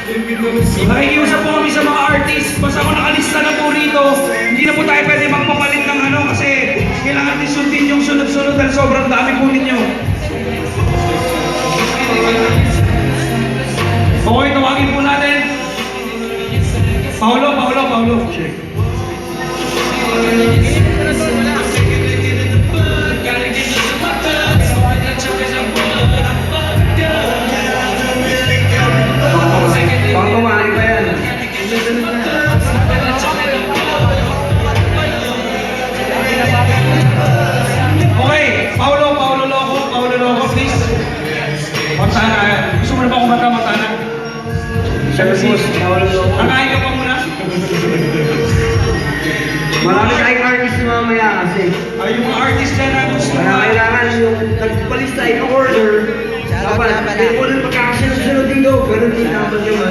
Nakikiusap po kami sa mga artist. Basta ako nakalista na po rito, hindi na po tayo pwede magpapalit ng ano kasi kailangan din sundin yung sunod-sunod dahil sobrang dami po ninyo. Okay, tawagin po natin. Paulo. Baka kumain pa yan. Okay, Paulo Loco, please. Montana, gusto mo na ba kumanta Montana? Sir Boss, Paolo Loco. Kakain ka pa muna? Marami tayong artist mamaya kasi. Ay, yung mga artist na gusto Kaya kailangan yung nagpalista in order. Dapat, hindi mo rin magkakasunod-sunod dito. Ganun din naman yung